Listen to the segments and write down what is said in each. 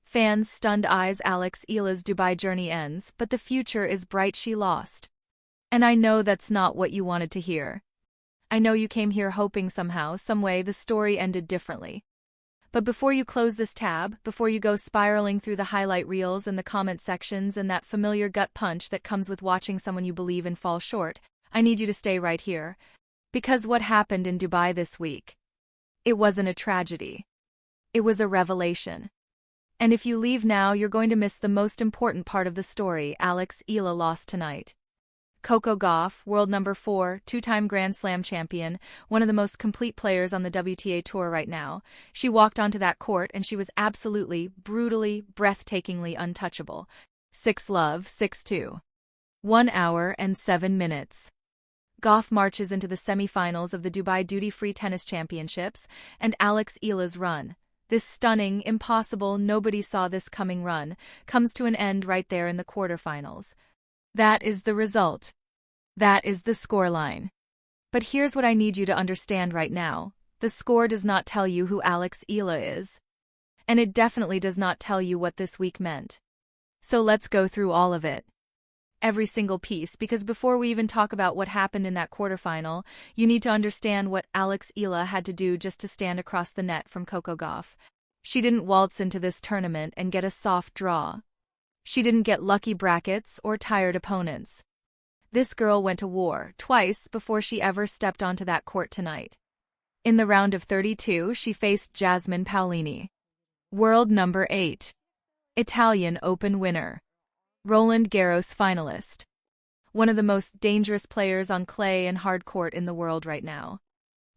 Fans' stunned eyes. Alex Eala's Dubai journey ends, but the future is bright. She lost. And I know that's not what you wanted to hear. I know you came here hoping somehow, some way, the story ended differently. But before you close this tab, before you go spiraling through the highlight reels and the comment sections and that familiar gut punch that comes with watching someone you believe in fall short, I need you to stay right here. Because what happened in Dubai this week? It wasn't a tragedy. It was a revelation. And if you leave now, you're going to miss the most important part of the story. Alex Eala lost tonight. Coco Gauff, world number 4, two-time Grand Slam champion, one of the most complete players on the WTA Tour right now. She walked onto that court and she was absolutely, brutally, breathtakingly untouchable. 6-love, 6-2. 1 hour and 7 minutes. Gauff marches into the semi-finals of the Dubai Duty-Free Tennis Championships, and Alex Eala's run, this stunning, impossible, nobody-saw-this-coming run, comes to an end right there in the quarterfinals. That is the result. That is the scoreline. But here's what I need you to understand right now. The score does not tell you who Alex Eala is. And it definitely does not tell you what this week meant. So let's go through all of it. Every single piece, because before we even talk about what happened in that quarterfinal, you need to understand what Alex Eala had to do just to stand across the net from Coco Gauff. She didn't waltz into this tournament and get a soft draw. She didn't get lucky brackets or tired opponents. This girl went to war twice before she ever stepped onto that court tonight. In the round of 32, she faced Jasmine Paolini, world number 8, Italian Open winner, Roland Garros finalist, one of the most dangerous players on clay and hard court in the world right now.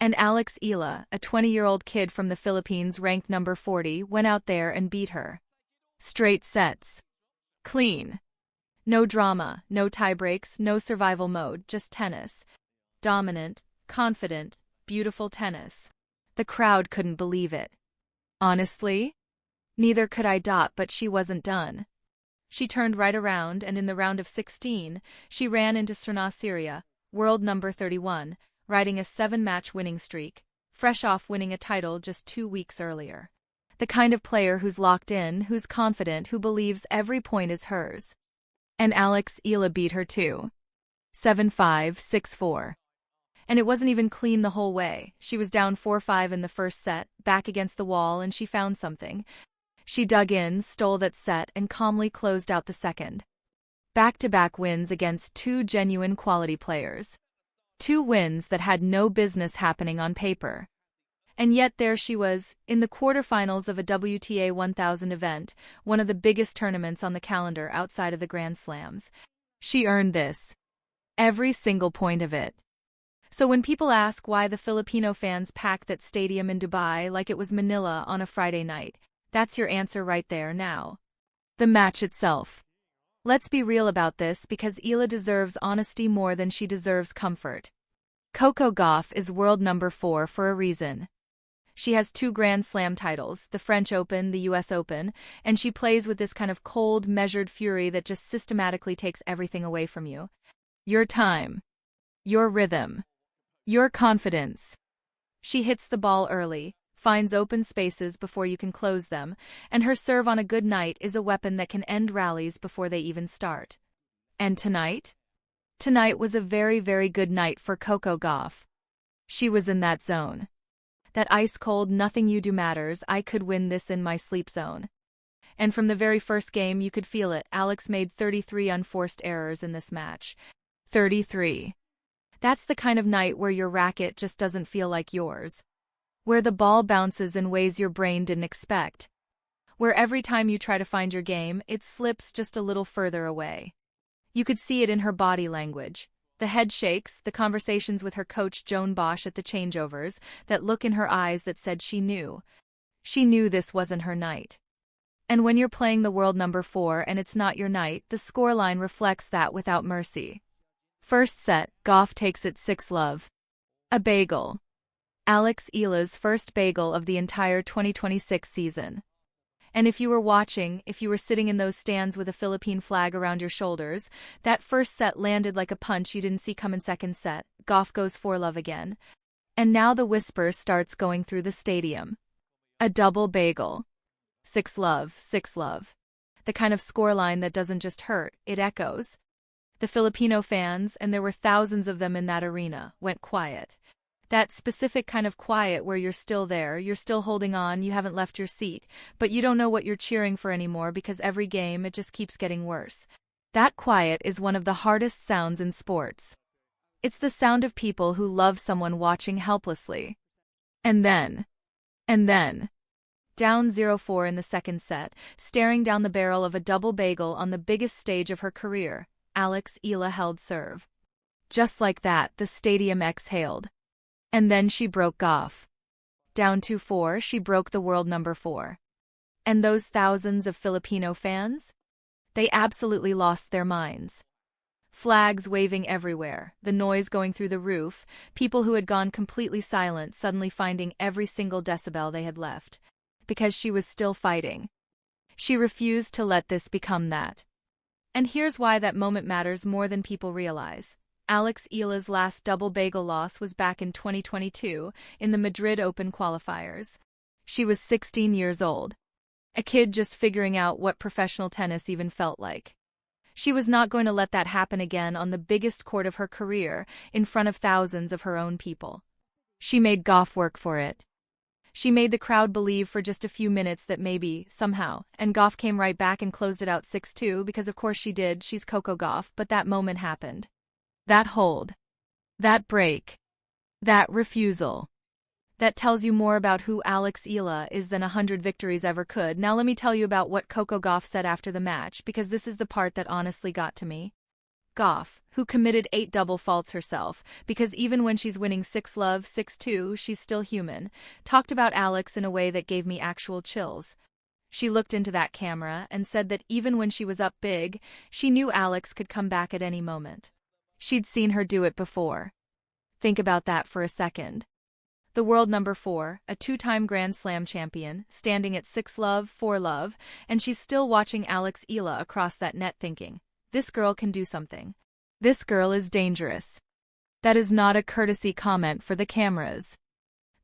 And Alex Eala, a 20-year-old kid from the Philippines ranked number 40, went out there and beat her. Straight sets. Clean. No drama, no tiebreaks, no survival mode, just tennis. Dominant, confident, beautiful tennis. The crowd couldn't believe it. Honestly? Neither could I. But she wasn't done. She turned right around, and in the round of 16, she ran into Srna Syria, world number 31, riding a 7-match winning streak, fresh off winning a title just 2 weeks earlier. The kind of player who's locked in, who's confident, who believes every point is hers. And Alex Eala beat her too. 7-5, 6-4. And it wasn't even clean the whole way. She was down 4-5 in the first set, back against the wall, and she found something. She dug in, stole that set, and calmly closed out the second. Back-to-back wins against 2 genuine quality players. 2 wins that had no business happening on paper. And yet there she was, in the quarterfinals of a WTA 1000 event, one of the biggest tournaments on the calendar outside of the Grand Slams. She earned this. Every single point of it. So when people ask why the Filipino fans packed that stadium in Dubai like it was Manila on a Friday night, that's your answer right there now. The match itself. Let's be real about this, because Eala deserves honesty more than she deserves comfort. Coco Gauff is world number 4 for a reason. She has 2 Grand Slam titles, the French Open, the US Open, and she plays with this kind of cold, measured fury that just systematically takes everything away from you. Your time. Your rhythm. Your confidence. She hits the ball early, finds open spaces before you can close them, and her serve on a good night is a weapon that can end rallies before they even start. And tonight? Tonight was a very, very good night for Coco Gauff. She was in that zone. That ice-cold nothing you do matters, I could win this in my sleep zone. And from the very first game you could feel it. Alex made 33 unforced errors in this match. 33. That's the kind of night where your racket just doesn't feel like yours. Where the ball bounces in ways your brain didn't expect. Where every time you try to find your game, it slips just a little further away. You could see it in her body language. The head shakes, the conversations with her coach Joan Bosch at the changeovers, that look in her eyes that said she knew. She knew this wasn't her night. And when you're playing the world number 4 and it's not your night, the scoreline reflects that without mercy. First set, Gauff takes it 6-love. A bagel. Alex Eala's first bagel of the entire 2026 season. And if you were watching, if you were sitting in those stands with a Philippine flag around your shoulders, that first set landed like a punch you didn't see come in second set. Gauff goes 4-love again. And now the whisper starts going through the stadium. A double bagel. 6-love, 6-love. The kind of scoreline that doesn't just hurt, it echoes. The Filipino fans, and there were thousands of them in that arena, went quiet. That specific kind of quiet where you're still there, you're still holding on, you haven't left your seat, but you don't know what you're cheering for anymore because every game it just keeps getting worse. That quiet is one of the hardest sounds in sports. It's the sound of people who love someone watching helplessly. And then, down 0-4 in the second set, staring down the barrel of a double bagel on the biggest stage of her career, Alex Eala held serve. Just like that, the stadium exhaled. And then she broke off. Down 2-4, she broke the world number 4. And those thousands of Filipino fans? They absolutely lost their minds. Flags waving everywhere, the noise going through the roof, people who had gone completely silent suddenly finding every single decibel they had left. Because she was still fighting. She refused to let this become that. And here's why that moment matters more than people realize. Alex Eala's last double bagel loss was back in 2022, in the Madrid Open qualifiers. She was 16 years old. A kid just figuring out what professional tennis even felt like. She was not going to let that happen again on the biggest court of her career, in front of thousands of her own people. She made Goff work for it. She made the crowd believe for just a few minutes that maybe, somehow, and Goff came right back and closed it out 6-2 because of course she did, she's Coco Gauff, but that moment happened. That hold. That break. That refusal. That tells you more about who Alex Eala is than 100 victories ever could. Now let me tell you about what Coco Gauff said after the match, because this is the part that honestly got to me. Gauff, who committed 8 double faults herself, because even when she's winning 6-love, 6-2, she's still human, talked about Alex in a way that gave me actual chills. She looked into that camera and said that even when she was up big, she knew Alex could come back at any moment. She'd seen her do it before. Think about that for a second. The world number 4, a 2-time Grand Slam champion, standing at 6-love, 4-love, and she's still watching Alex Eala across that net thinking, this girl can do something. This girl is dangerous. That is not a courtesy comment for the cameras.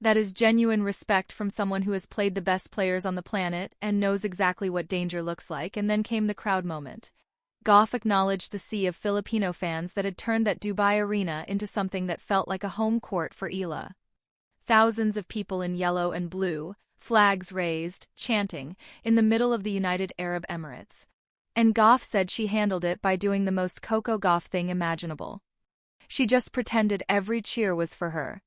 That is genuine respect from someone who has played the best players on the planet and knows exactly what danger looks like, and then came the crowd moment. Gauff acknowledged the sea of Filipino fans that had turned that Dubai arena into something that felt like a home court for Eala. Thousands of people in yellow and blue, flags raised, chanting, in the middle of the United Arab Emirates. And Gauff said she handled it by doing the most Coco Gauff thing imaginable. She just pretended every cheer was for her.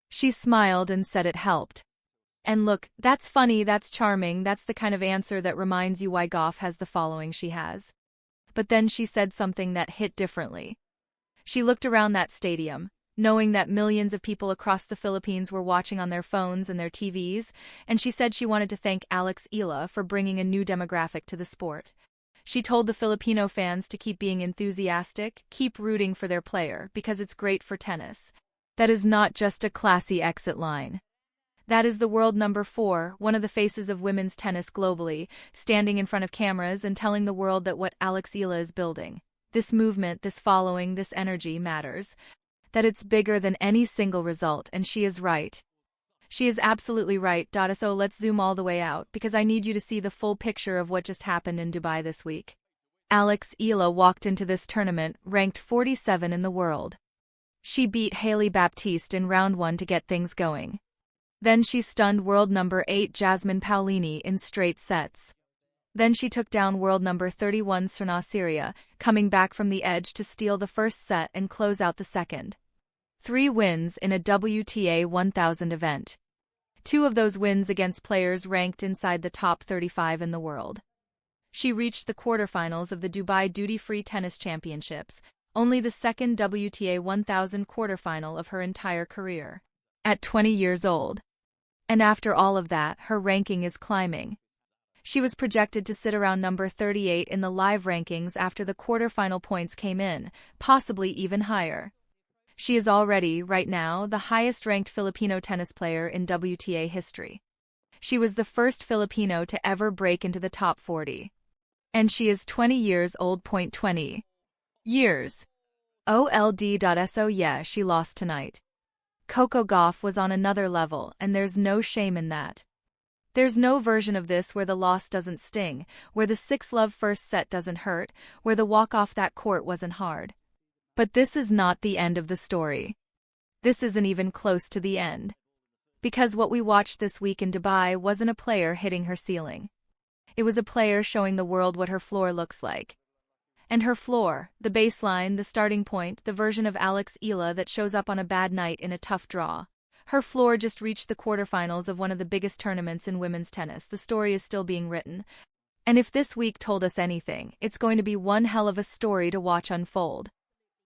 She smiled and said it helped. And look, that's funny, that's charming, that's the kind of answer that reminds you why Gauff has the following she has. But then she said something that hit differently. She looked around that stadium, knowing that millions of people across the Philippines were watching on their phones and their TVs, and she said she wanted to thank Alex Eala for bringing a new demographic to the sport. She told the Filipino fans to keep being enthusiastic, keep rooting for their player, because it's great for tennis. That is not just a classy exit line. That is the world number 4, one of the faces of women's tennis globally, standing in front of cameras and telling the world that what Alex Eala is building, this movement, this following, this energy matters. That it's bigger than any single result, and she is right. She is absolutely right. So let's zoom all the way out, because I need you to see the full picture of what just happened in Dubai this week. Alex Eala walked into this tournament, ranked 47 in the world. She beat Hailey Baptiste in round 1 to get things going. Then she stunned world number 8 Jasmine Paolini in straight sets. Then she took down world number 31 Serena Syria, coming back from the edge to steal the first set and close out the second. 3 wins in a WTA 1000 event. 2 of those wins against players ranked inside the top 35 in the world. She reached the quarterfinals of the Dubai Duty-Free Tennis Championships, only the second WTA 1000 quarterfinal of her entire career. At 20 years old. And after all of that, her ranking is climbing. She was projected to sit around number 38 in the live rankings after the quarterfinal points came in, possibly even higher. She is already, right now, the highest-ranked Filipino tennis player in WTA history. She was the first Filipino to ever break into the top 40. And she is 20 years old. 20 years. OLD.so yeah, she lost tonight. Coco Gauff was on another level, and there's no shame in that. There's no version of this where the loss doesn't sting, where the 6-love first set doesn't hurt, where the walk off that court wasn't hard. But this is not the end of the story. This isn't even close to the end. Because what we watched this week in Dubai wasn't a player hitting her ceiling. It was a player showing the world what her floor looks like. And her floor, the baseline, the starting point, the version of Alex Eala that shows up on a bad night in a tough draw. Her floor just reached the quarterfinals of one of the biggest tournaments in women's tennis. The story is still being written. And if this week told us anything, it's going to be one hell of a story to watch unfold.